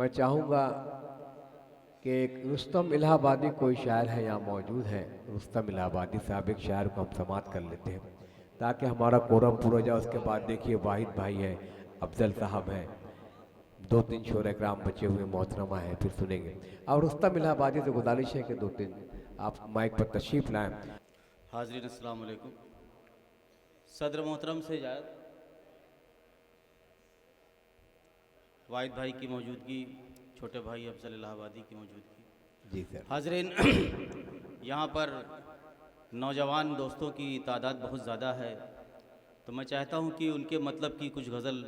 मैं चाहूँगा कि एक रुस्तम इलाहाबादी कोई शायर है यहाँ मौजूद है। रुस्तम इलाहाबादी साहब एक शायर को हम समाप्त कर लेते हैं ताकि हमारा कोरम पूरा हो जाए। उसके बाद देखिए वाहिद भाई है, अफजल साहब हैं, 2-3 शोर कराम बचे हुए मोहतरमा है, फिर सुनेंगे। और रुस्तम इलाहाबादी से गुजारिश है कि 2-3 आप माइक पर तशरीफ़ लाएँ। हाज़रीन अस्सलाम वालेकुम। सदर मोहतरम से इजाज़त, वाहिद भाई की मौजूदगी, छोटे भाई अफजल इलाहाबादी की मौजूदगी। जी सर। हाज़रीन, यहाँ पर नौजवान दोस्तों की तादाद बहुत ज़्यादा है, तो मैं चाहता हूँ कि उनके मतलब की कुछ गज़ल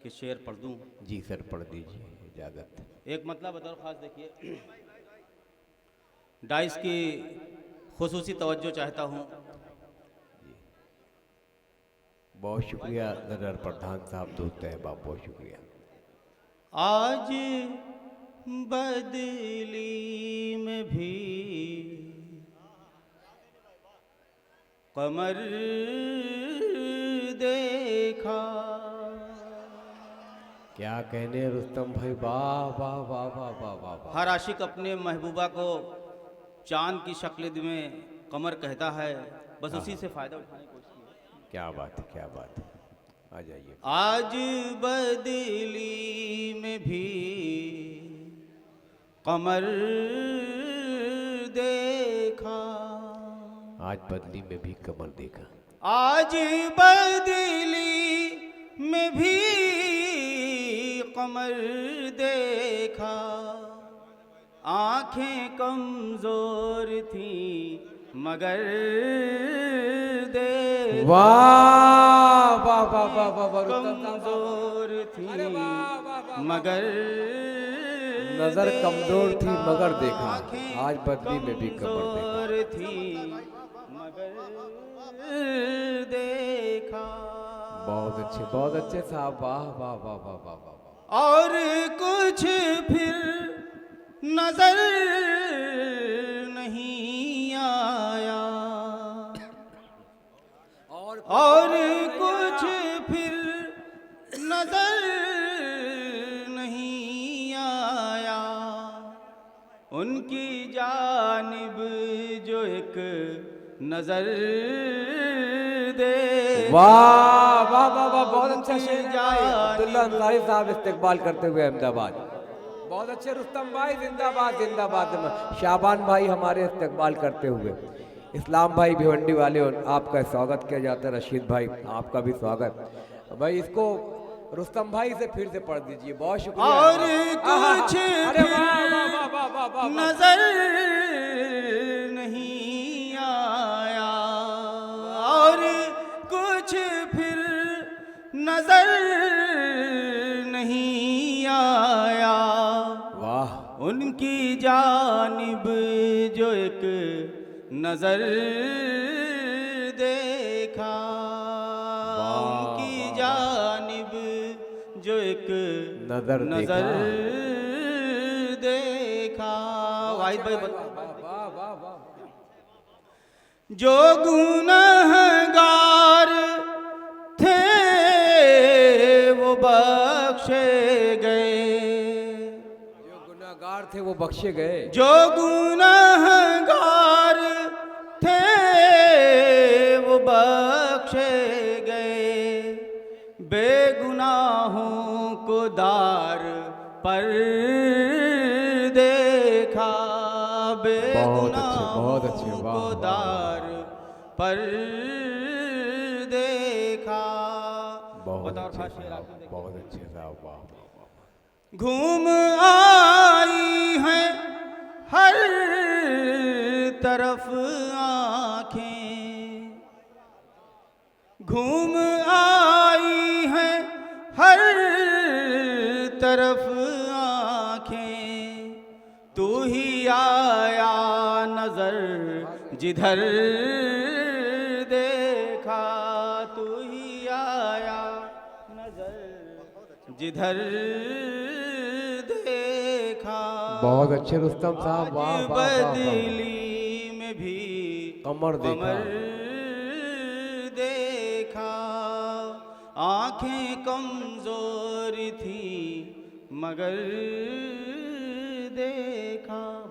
के शेर पढ़ दूँ। जी सर, पढ़ दीजिए, इजाज़त। एक मतलब बतौर ख़ास देखिए, डाइस की खुसूसी तवज्जो चाहता हूँ। बहुत शुक्रिया जनरल प्रधान साहब, दोस्त है बाप, बहुत शुक्रिया। आज बदली में भी कमर देखा। क्या कहने रुस्तम भाई, वाह वाह वाह वाह वाह वाह वाह। हर आशिक अपने महबूबा को चांद की शक्ल में कमर कहता है, बस उसी से फ़ायदा उठाने की कोशिश की। क्या बात है, क्या बात है, आ जाइए। आज बदली में भी कमर देखा, आज बदली में भी कमर देखा। आज बदली में भी कमर देखा। आंखें कमजोर थी मगर देखा। वाह वाह वाह वाह वाह वाह, रुस्तम साहब, कमजोर थी मगर नजर कमजोर थी मगर देखा, आंखें आज बदली में भी कमर देखा। कमजोर थी मगर देखा। बहुत अच्छे साहब, वाह वाह वाह वाह वाह वाह वाह। और कुछ फिर नजर नहीं आया, और कुछ फिर नजर नहीं आया। उनकी जानिब जो एक नजर दे। वाह वाह वाह वाह, बहुत अच्छा शेर है। अब्दुल्ला अंसारी साहब इस्तेकबाल करते हुए अहमदाबाद। बहुत अच्छे रुस्तम भाई, जिंदाबाद जिंदाबाद। शाबान भाई हमारे इस्तेकबाल करते हुए। इस्लाम भाई भिवंडी वाले, आपका स्वागत किया जाता है। रशीद भाई आपका भी स्वागत। भाई इसको रुस्तम भाई से फिर से पढ़ दीजिए, बहुत शुक्रिया। और कुछ अरे वाह वाह वाह वाह वाह वाह, नजर नहीं आया, और कुछ फिर नजर नहीं आया। वाह। उनकी जानिब जो एक नजर देखा, उनकी जानिब जो एक नजर देखा। वाहिद भाई वाह वाह वाह। जो गुनहगार थे वो बख्शे गए, जो गुनाहगार थे वो बख्शे गए। जो गुनहगार थे वो बख्शे गए। बेगुनाहों को दार पर देखा, बेगुनाहों को दार पर देखा। बहुत अच्छे साहब, वाह। घूम आई हैं हर तरफ आँखें, घूम आई हैं हर तरफ आँखें। तू ही आया नजर जिधर देखा, तू ही आया नजर जिधर देखा। बहुत अच्छे रुस्तम साहब, वाह वाह वाह। बदली में भी कमर देखा, देखा। आंखें कमजोर थी मगर देखा